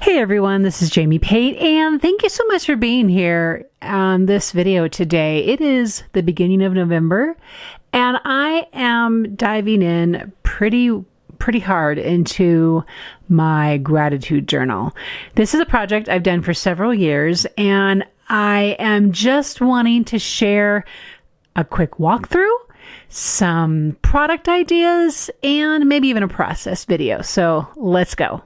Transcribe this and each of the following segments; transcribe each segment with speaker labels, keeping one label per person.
Speaker 1: Hey everyone, this is Jamie Pate, and thank you so much for being here on this video today. It is the beginning of November, and I am diving in pretty hard into my gratitude journal. This is a project I've done for several years, and I am just wanting to share a quick walkthrough, some product ideas, and maybe even a process video. So let's go.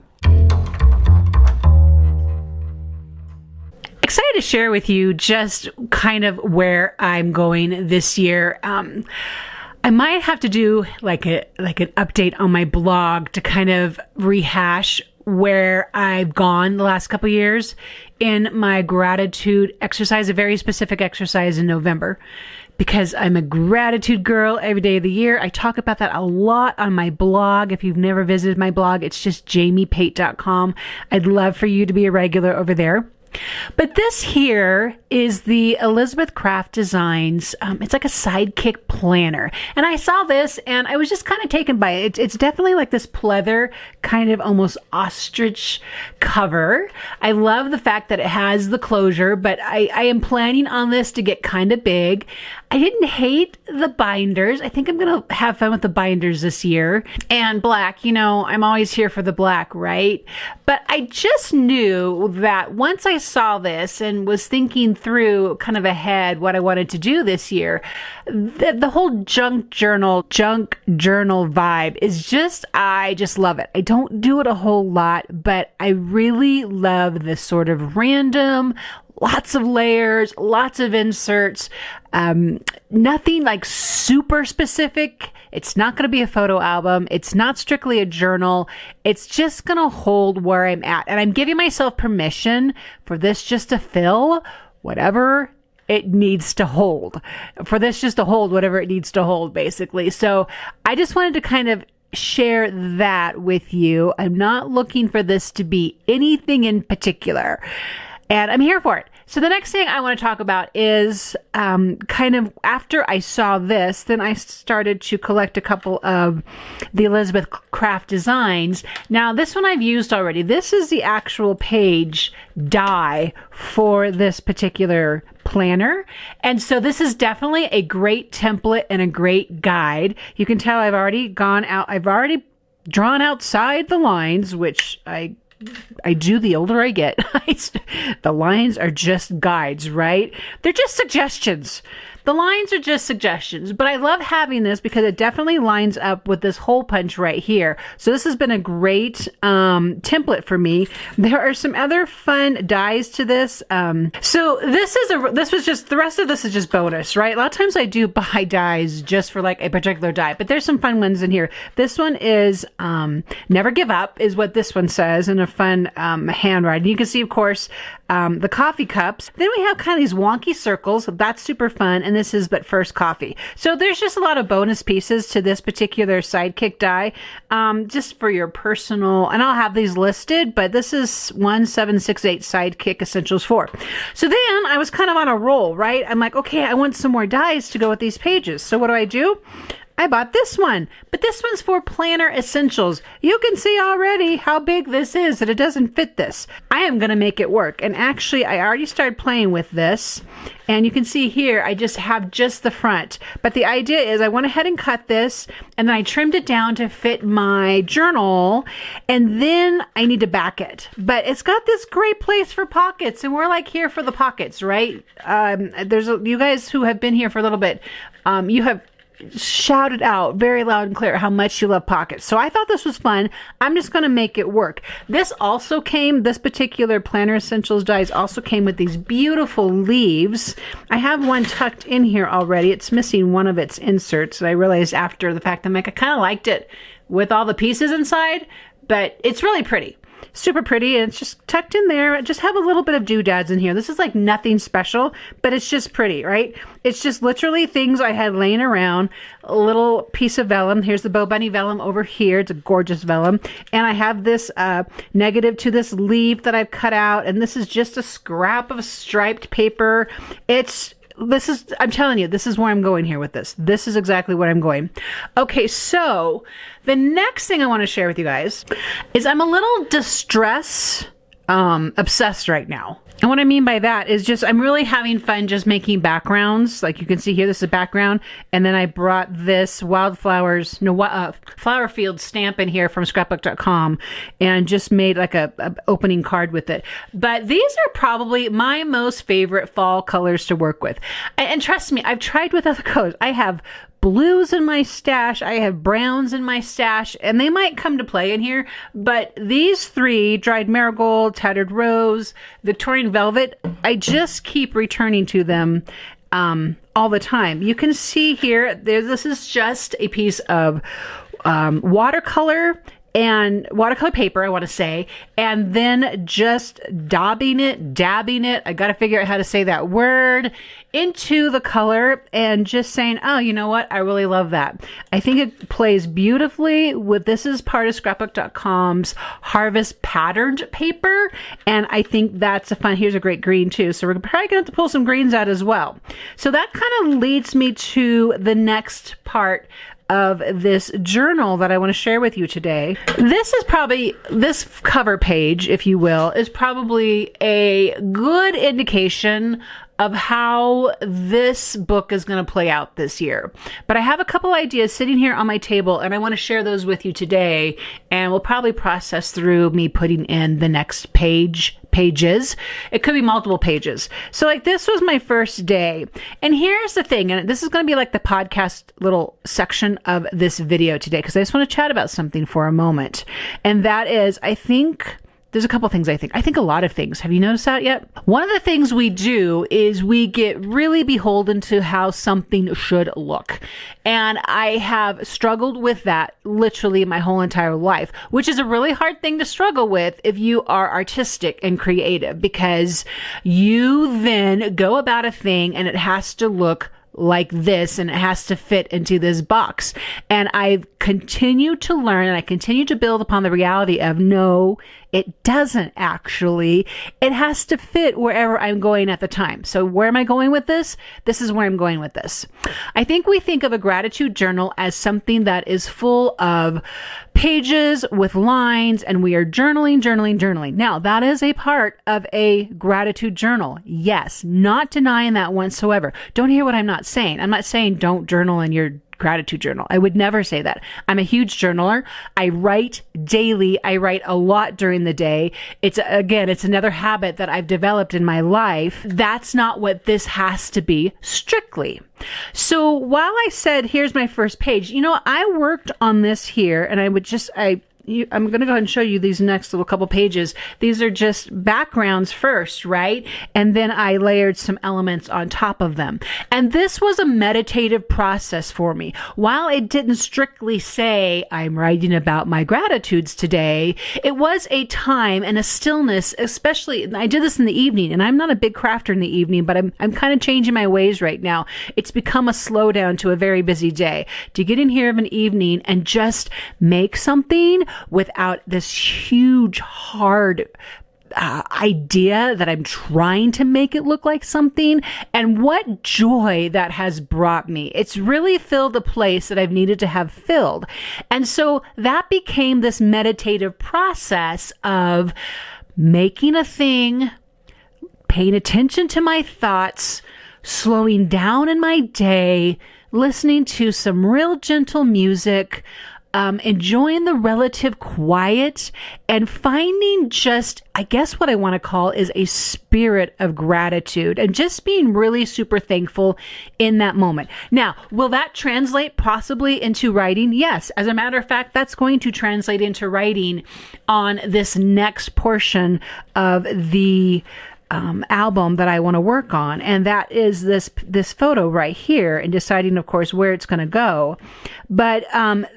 Speaker 1: Excited to share with you just kind of where I'm going this year. I might have to do like an update on my blog to kind of rehash where I've gone the last couple of years in my gratitude exercise, a very specific exercise in November, because I'm a gratitude girl every day of the year. I talk about that a lot on my blog. If you've never visited my blog, it's just jamiepate.com. I'd love for you to be a regular over there. But this here is the Elizabeth Craft Designs. It's like a sidekick planner. And I saw this and I was just kind of taken by it. It's definitely like this pleather, kind of almost ostrich cover. I love the fact that it has the closure, but I am planning on this to get kind of big. I didn't hate the binders. I think I'm going to have fun with the binders this year. And black, you know, I'm always here for the black, right? But I just knew that once I saw this and was thinking through kind of ahead what I wanted to do this year, the whole junk journal vibe is just, I just love it. I don't do it a whole lot, but I really love this sort of random, lots of layers, lots of inserts, nothing like super specific. It's not going to be a photo album. It's not strictly a journal. It's just going to hold where I'm at. And I'm giving myself permission for this just to fill whatever it needs to hold. For this just to hold whatever it needs to hold, basically. So I just wanted to kind of share that with you. I'm not looking for this to be anything in particular. And I'm here for it. So the next thing I want to talk about is kind of after I saw this, then I started to collect a couple of the Elizabeth Craft Designs. Now, this one I've used already. This is the actual page die for this particular planner. And so this is definitely a great template and a great guide. You can tell I've already drawn outside the lines, which I do the older I get. The lines are just guides, right? They're just suggestions. The lines are just suggestions, but I love having this because it definitely lines up with this hole punch right here. So this has been a great template for me. There are some other fun dies to this. So the rest of this is just bonus, right? A lot of times I do buy dies just for like a particular die, but there's some fun ones in here. This one is Never Give Up is what this one says in a fun handwriting. You can see, of course, the coffee cups. Then we have kind of these wonky circles. That's super fun. And this is But First Coffee. So there's just a lot of bonus pieces to this particular sidekick die, just for your personal, and I'll have these listed, but this is 1768 Sidekick Essentials 4. So then I was kind of on a roll, right? I'm like, okay, I want some more dies to go with these pages. So what do? I bought this one, but this one's for Planner Essentials. You can see already how big this is that it doesn't fit this. I am going to make it work. And actually, I already started playing with this. And you can see here, I just have just the front. But the idea is I went ahead and cut this, and then I trimmed it down to fit my journal. And then I need to back it. But it's got this great place for pockets, and we're like here for the pockets, right? You guys who have been here for a little bit, you have shouted out very loud and clear how much you love pockets. So I thought this was fun. I'm just going to make it work. This particular Planner Essentials dies also came with these beautiful leaves. I have one tucked in here already. It's missing one of its inserts. And I realized after the fact, I kind of liked it with all the pieces inside, but it's really pretty. Super pretty, and it's just tucked in there. I just have a little bit of doodads in here. This is like nothing special, but it's just pretty, right? It's just literally things I had laying around. A little piece of vellum. Here's the Bo Bunny vellum over here. It's a gorgeous vellum. And I have this negative to this leaf that I've cut out, and this is just a scrap of striped paper. I'm telling you, this is where I'm going here with this. This is exactly what I'm going. Okay, so the next thing I want to share with you guys is I'm a little distressed obsessed right now. And what I mean by that is just, I'm really having fun just making backgrounds. Like you can see here, this is a background. And then I brought this flower field stamp in here from scrapbook.com and just made like a opening card with it. But these are probably my most favorite fall colors to work with. And trust me, I've tried with other colors. I have blues in my stash, I have browns in my stash, and they might come to play in here, but these three, dried marigold, tattered rose, Victorian velvet, I just keep returning to them all the time. You can see here, this is just a piece of watercolor paper, I want to say, and then just dabbing it, I got to figure out how to say that word, into the color and just saying, oh, you know what? I really love that. I think it plays beautifully with, this is part of scrapbook.com's Harvest patterned paper. And I think that's here's a great green too. So we're probably going to have to pull some greens out as well. So that kind of leads me to the next part of this journal that I want to share with you today. This cover page, if you will, is probably a good indication of how this book is going to play out this year. But I have a couple ideas sitting here on my table and I want to share those with you today, and we'll probably process through me putting in the next pages. It could be multiple pages. So like this was my first day. And here's the thing, and this is going to be like the podcast little section of this video today, because I just want to chat about something for a moment. And that is, I think there's a couple things I think a lot of things. Have you noticed that yet? One of the things we do is we get really beholden to how something should look. And I have struggled with that literally my whole entire life, which is a really hard thing to struggle with if you are artistic and creative, because you then go about a thing and it has to look like this and it has to fit into this box. And I've continued to learn and I continue to build upon the reality of no, it doesn't actually. It has to fit wherever I'm going at the time. So where am I going with this? This is where I'm going with this. I think we think of a gratitude journal as something that is full of pages with lines and we are journaling. Now, that is a part of a gratitude journal. Yes, not denying that whatsoever. Don't hear what I'm not saying. I'm not saying don't journal in your gratitude journal. I would never say that. I'm a huge journaler. I write daily. I write a lot during the day. It's another habit that I've developed in my life. That's not what this has to be strictly. So while I said, here's my first page, I worked on this here and I'm going to go ahead and show you these next little couple pages. These are just backgrounds first, right? And then I layered some elements on top of them. And this was a meditative process for me. While it didn't strictly say I'm writing about my gratitudes today, it was a time and a stillness, especially, I did this in the evening, and I'm not a big crafter in the evening, but I'm kind of changing my ways right now. It's become a slowdown to a very busy day. To get in here of an evening and just make something without this huge, hard idea that I'm trying to make it look like something, and what joy that has brought me. It's really filled a place that I've needed to have filled. And so that became this meditative process of making a thing, paying attention to my thoughts, slowing down in my day, listening to some real gentle music, enjoying the relative quiet, and finding just, I guess what I want to call is a spirit of gratitude and just being really super thankful in that moment. Now, will that translate possibly into writing? Yes. As a matter of fact, that's going to translate into writing on this next portion of the album that I want to work on. And that is this photo right here, and deciding, of course, where it's going to go. But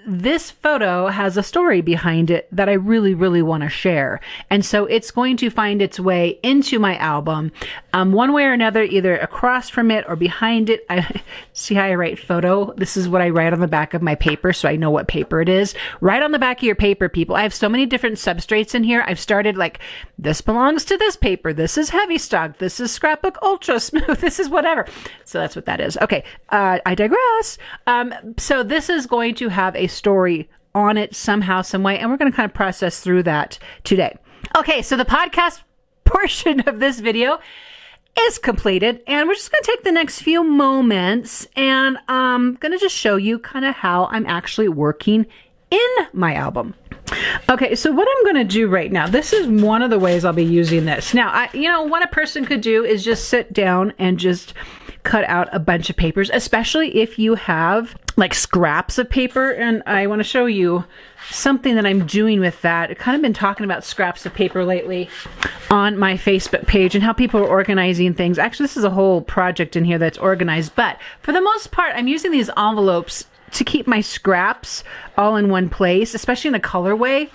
Speaker 1: this photo has a story behind it that I really, really want to share. And so it's going to find its way into my album one way or another, either across from it or behind it. I see how I write photo. This is what I write on the back of my paper, so I know what paper it is. Right on the back of your paper, people. I have so many different substrates in here. I've started like, this belongs to this paper. This is heavy stock. This is scrapbook ultra smooth. This is whatever. So that's what that is. Okay. I digress. So this is going to have a story on it somehow, some way, and we're going to kind of process through that today. Okay, so the podcast portion of this video is completed, and we're just going to take the next few moments and I'm going to just show you kind of how I'm actually working in my album. Okay, so what I'm going to do right now, this is one of the ways I'll be using this. Now, what a person could do is just sit down and just cut out a bunch of papers, especially if you have like scraps of paper. And I want to show you something that I'm doing with that. I've kind of been talking about scraps of paper lately on my Facebook page and how people are organizing things. Actually, this is a whole project in here that's organized, but for the most part, I'm using these envelopes to keep my scraps all in one place, especially in a colorway.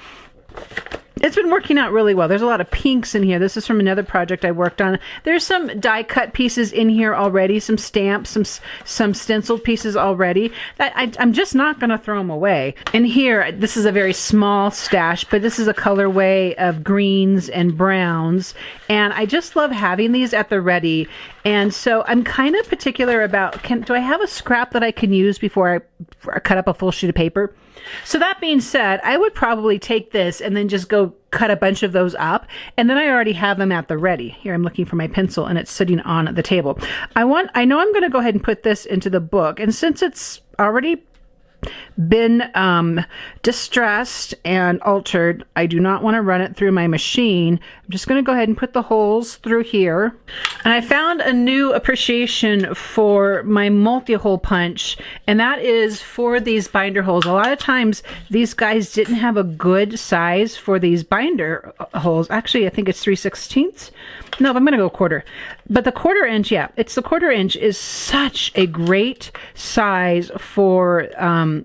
Speaker 1: It's been working out really well. There's a lot of pinks in here. This is from another project I worked on. There's some die cut pieces in here already, some stamps, some stenciled pieces already. I'm just not going to throw them away. And here, this is a very small stash, but this is a colorway of greens and browns. And I just love having these at the ready. And so I'm kind of particular about, do I have a scrap that I can use before I cut up a full sheet of paper? So that being said, I would probably take this and then just go cut a bunch of those up. And then I already have them at the ready. Here I'm looking for my pencil and it's sitting on the table. I know I'm going to go ahead and put this into the book. And since it's already been distressed and altered, I do not want to run it through my machine. I'm just going to go ahead and put the holes through here. And I found a new appreciation for my multi-hole punch, and that is for these binder holes. A lot of times these guys didn't have a good size for these binder holes. Actually, I think it's 3/16. No, I'm going to go quarter. But the 1/4 inch, yeah, it's the 1/4 inch is such a great size for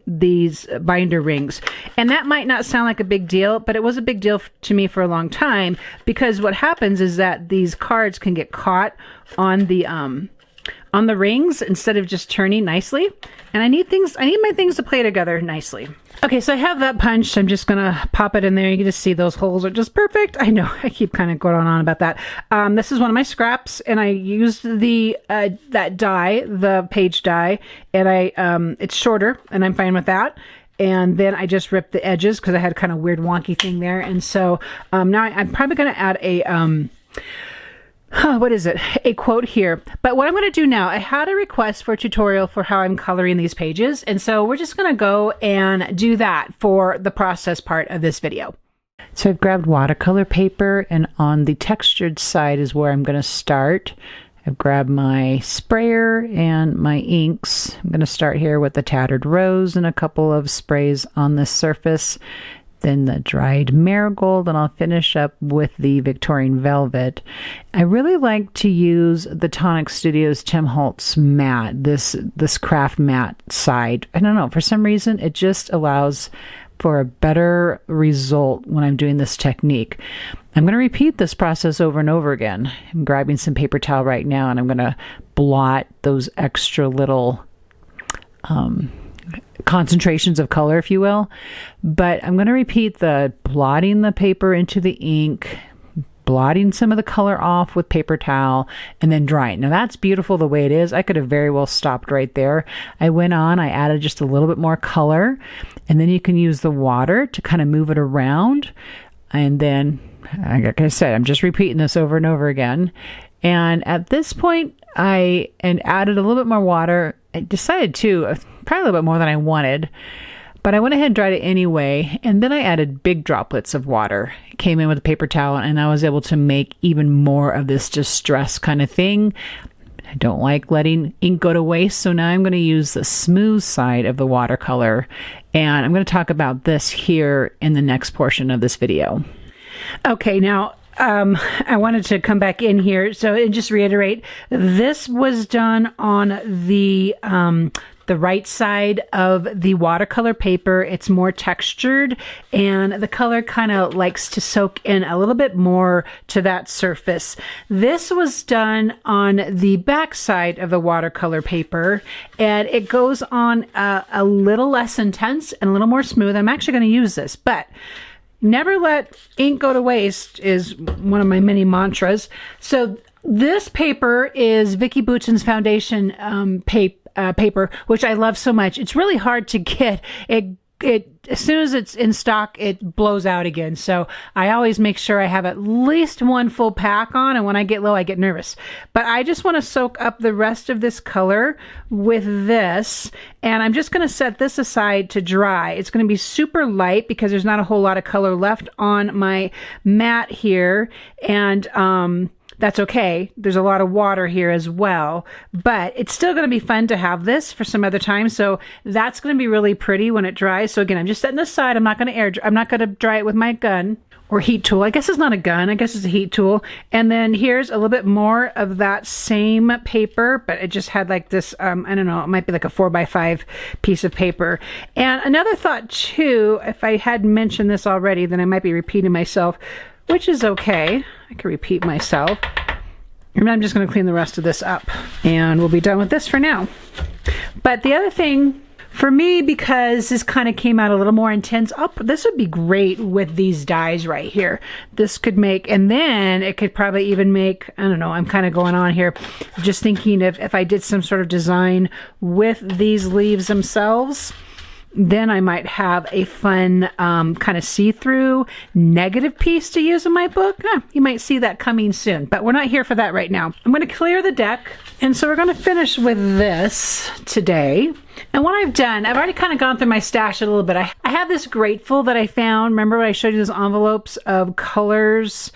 Speaker 1: these binder rings. And that might not sound like a big deal, but it was a big deal to me for a long time, because what happens is that these cards can get caught on the rings instead of just turning nicely. And I need my things to play together nicely. Okay, so I have that punched. I'm just gonna pop it in there. You can just see those holes are just perfect. I know, I keep kind of going on about that. This is one of my scraps, and I used that die, the page die, and it's shorter, and I'm fine with that. And then I just ripped the edges because I had kind of weird wonky thing there. And so now I'm probably going to add a quote here. But what I'm going to do now, I had a request for a tutorial for how I'm coloring these pages. And so we're just going to go and do that for the process part of this video. So I've grabbed watercolor paper, and on the textured side is where I'm going to start. I've grabbed my sprayer and my inks. I'm going to start here with the Tattered Rose and a couple of sprays on this surface. Then the Dried Marigold, and I'll finish up with the Victorian Velvet. I really like to use the Tonic Studios Tim Holtz matte, this craft matte side. I don't know, for some reason it just allows for a better result when I'm doing this technique. I'm going to repeat this process over and over again. I'm grabbing some paper towel right now, and I'm going to blot those extra little concentrations of color, if you will. But I'm going to repeat the blotting the paper into the ink, blotting some of the color off with paper towel, and then drying. Now that's beautiful the way it is. I could have very well stopped right there. I went on, I added just a little bit more color, and then you can use the water to kind of move it around. And then, like I said, I'm just repeating this over and over again. And at this point, I added a little bit more water. I decided to, probably a little bit more than I wanted, but I went ahead and dried it anyway. And then I added big droplets of water. Came in with a paper towel, and I was able to make even more of this distress kind of thing. I don't like letting ink go to waste, so now I'm going to use the smooth side of the watercolor, and I'm going to talk about this here in the next portion of this video. Okay, now I wanted to come back in here and just reiterate, this was done on the right side of the watercolor paper. It's more textured, and the color kind of likes to soak in a little bit more to that surface. This was done on the back side of the watercolor paper, and it goes on a little less intense and a little more smooth. I'm actually going to use this, but never let ink go to waste is one of my many mantras. So this paper is Vicki Boutin's foundation paper, which I love so much. It's really hard to get. as soon as it's in stock, it blows out again. So I always make sure I have at least one full pack on, and when I get low, I get nervous. But I just want to soak up the rest of this color with this, and I'm just going to set this aside to dry. It's going to be super light because there's not a whole lot of color left on my mat here, and that's okay. There's a lot of water here as well, but it's still going to be fun to have this for some other time. So that's going to be really pretty when it dries. So again, I'm just setting this aside. I'm not going to dry it with my gun or heat tool. I guess it's not a gun. I guess it's a heat tool. And then here's a little bit more of that same paper, but it just had like this, I don't know, it might be like a 4x5 piece of paper. And another thought too, if I had mentioned this already, then I might be repeating myself, which is okay. I can repeat myself. And I'm just going to clean the rest of this up, and we'll be done with this for now. But the other thing for me, because this kind of came out a little more intense, this would be great with these dies right here. This could make, and then it could probably even make, I don't know, I'm kind of going on here, just thinking if I did some sort of design with these leaves themselves, then I might have a fun kind of see-through negative piece to use in my book. You might see that coming soon, but we're not here for that right now. I'm going to clear the deck, and so we're going to finish with this today. And what I've done, I've already kind of gone through my stash a little bit. I have this Grateful that I found. Remember when I showed you those envelopes of colors,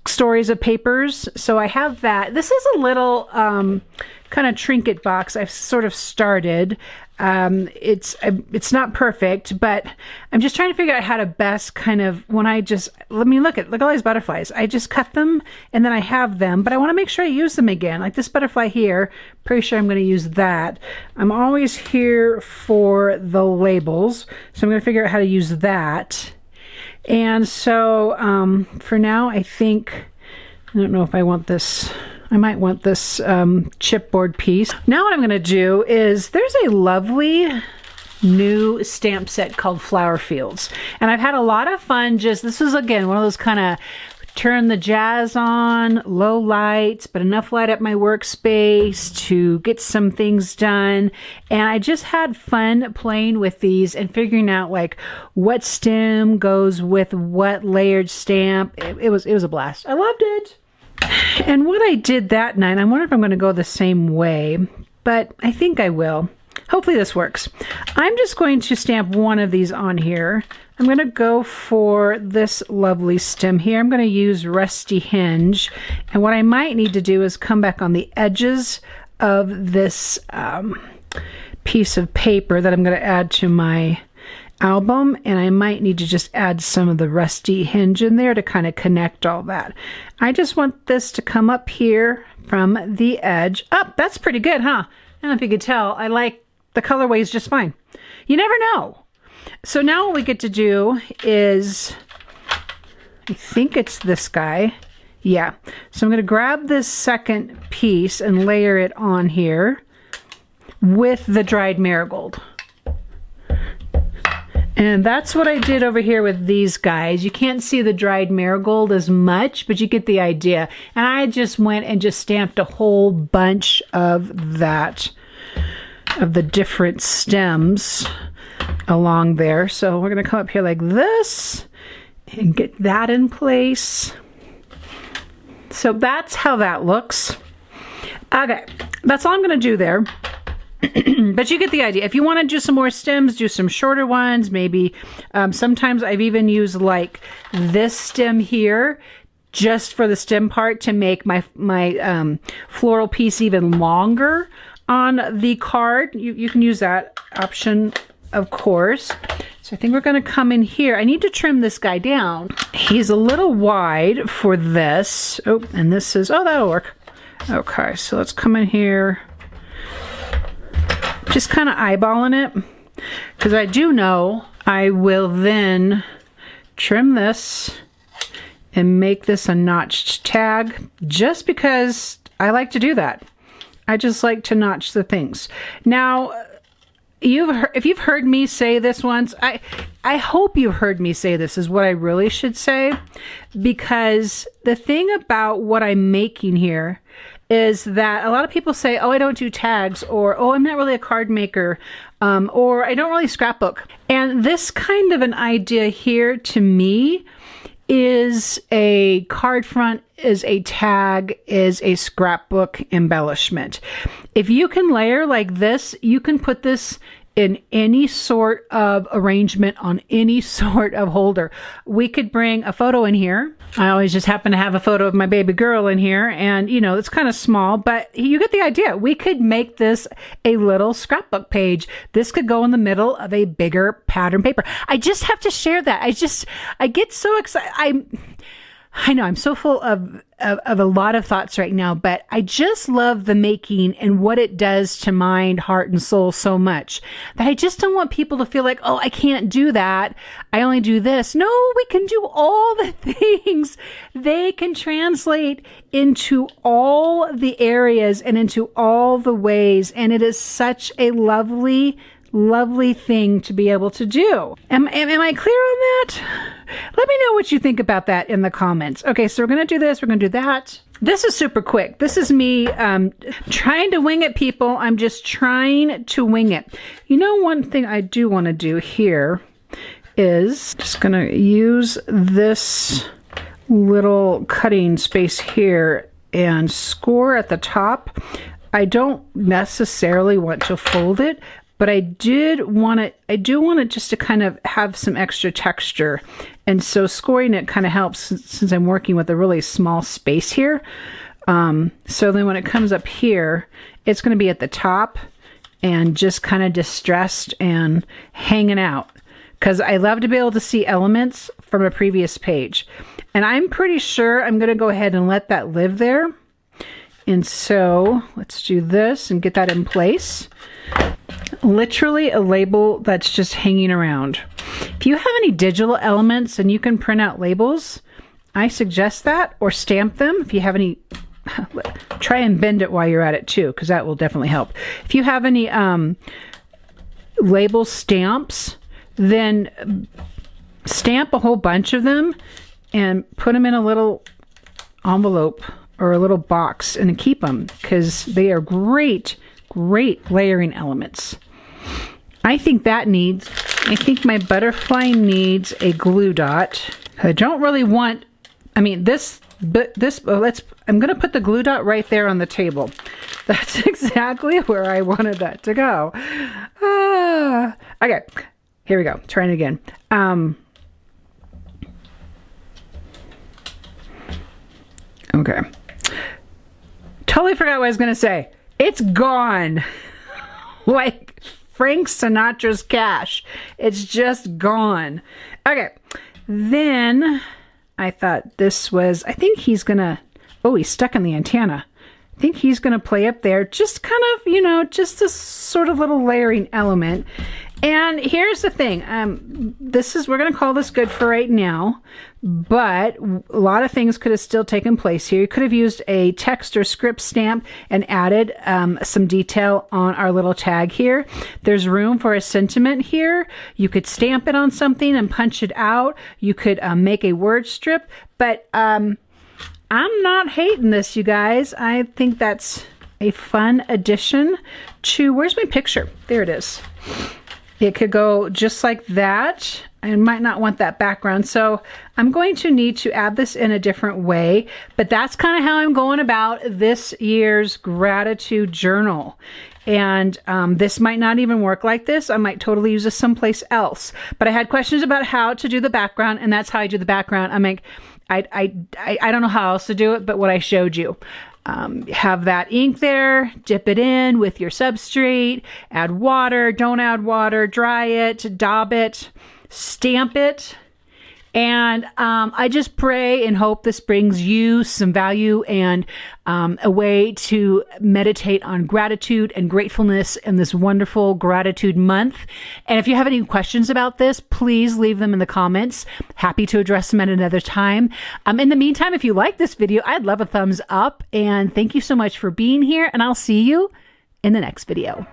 Speaker 1: stories of papers? So I have that. This is a little kind of trinket box I've sort of started. It's not perfect, but I'm just trying to figure out how to best kind of, when I just, look at all these butterflies. I just cut them and then I have them, but I want to make sure I use them again. Like this butterfly here, pretty sure I'm going to use that. I'm always here for the labels, so I'm going to figure out how to use that. And so for now, I don't know if I want this. I might want this chipboard piece. Now what I'm going to do is, there's a lovely new stamp set called Flower Fields. And I've had a lot of fun this is again one of those kind of turn the jazz on, low lights, but enough light up my workspace to get some things done. And I just had fun playing with these and figuring out like what stem goes with what layered stamp. It was a blast. I loved it. And what I did that night, I wonder if I'm going to go the same way, but I think I will. Hopefully this works. I'm just going to stamp one of these on here. I'm going to go for this lovely stem here. I'm going to use Rusty Hinge. And what I might need to do is come back on the edges of this piece of paper that I'm going to add to my album, and I might need to just add some of the Rusty Hinge in there to kind of connect all that. I just want this to come up here from the edge. That's pretty good, huh? I don't know if you could tell. I like the colorways just fine. You never know. So now what we get to do is, I think it's this guy. Yeah. So I'm going to grab this second piece and layer it on here with the dried marigold. And that's what I did over here with these guys. You can't see the dried marigold as much, but you get the idea. And I just went and just stamped a whole bunch of that, of the different stems along there. So we're going to come up here like this and get that in place. So that's how that looks. Okay, that's all I'm going to do there. But you get the idea. If you want to do some more stems, do some shorter ones. Maybe sometimes I've even used like this stem here just for the stem part to make my floral piece even longer on the card. You can use that option, of course. So I think we're going to come in here. I need to trim this guy down. He's a little wide for this. Oh, and this is, oh, that'll work. Okay, so let's come in here. Just kind of eyeballing it, because I do know I will then trim this and make this a notched tag, just because I like to do that. I just like to notch the things. Now, if you've heard me say this once, I hope you've heard me say this is what I really should say, because the thing about what I'm making here is that a lot of people say, oh, I don't do tags, or, oh, I'm not really a card maker. or I don't really scrapbook. And this kind of an idea here to me is a card front, is a tag, is a scrapbook embellishment. If you can layer like this, you can put this in any sort of arrangement on any sort of holder. We could bring a photo in here. I always just happen to have a photo of my baby girl in here, and you know, it's kind of small, but you get the idea. We could make this a little scrapbook page. This could go in the middle of a bigger pattern paper. I just have to share that. I get so excited. I know I'm so full of a lot of thoughts right now, but I just love the making and what it does to mind, heart, and soul so much that I just don't want people to feel like, oh, I can't do that. I only do this. No, we can do all the things. They can translate into all the areas and into all the ways. And it is such a lovely thing to be able to do. Am I clear on that? Let me know what you think about that in the comments. Okay, so we're going to do this. We're going to do that. This is super quick. This is me trying to wing it, people. I'm just trying to wing it. You know, one thing I do want to do here is just going to use this little cutting space here and score at the top. I don't necessarily want to fold it, but I do want it just to kind of have some extra texture. And so scoring it kind of helps since I'm working with a really small space here. So then when it comes up here, it's going to be at the top and just kind of distressed and hanging out. Because I love to be able to see elements from a previous page. And I'm pretty sure I'm going to go ahead and let that live there. And so let's do this and get that in place. Literally a label that's just hanging around. If you have any digital elements and you can print out labels, I suggest that, or stamp them. If you have any, try and bend it while you're at it too, because that will definitely help. If you have any label stamps, then stamp a whole bunch of them and put them in a little envelope or a little box and keep them, because they are great layering elements. I think my butterfly needs a glue dot. I don't really want, I'm going to put the glue dot right there on the table. That's exactly where I wanted that to go. Okay, here we go. Trying it again. Okay. Totally forgot what I was going to say. It's gone. Like Frank Sinatra's cash. It's just gone. Okay. Then I thought this was, I think he's going to, oh, he's stuck in the antenna. I think he's going to play up there. Just kind of, you know, just this sort of little layering element. And here's the thing. We're going to call this good for right now, but a lot of things could have still taken place here. You could have used a text or script stamp and added some detail on our little tag here. There's room for a sentiment here. You could stamp it on something and punch it out. You could make a word strip, but I'm not hating this, you guys. I think that's a fun addition to, where's my picture? There it is. It could go just like that. I might not want that background, so I'm going to need to add this in a different way, but that's kind of how I'm going about this year's gratitude journal. And this might not even work like this. I might totally use this someplace else. But I had questions about how to do the background, and that's how I do the background. I'm like, I don't know how else to do it, but what I showed you. Have that ink there, dip it in with your substrate, add water, don't add water, dry it, daub it, stamp it. And I just pray and hope this brings you some value and a way to meditate on gratitude and gratefulness in this wonderful gratitude month. And if you have any questions about this, please leave them in the comments. Happy to address them at another time. In the meantime, if you like this video, I'd love a thumbs up. And thank you so much for being here. And I'll see you in the next video.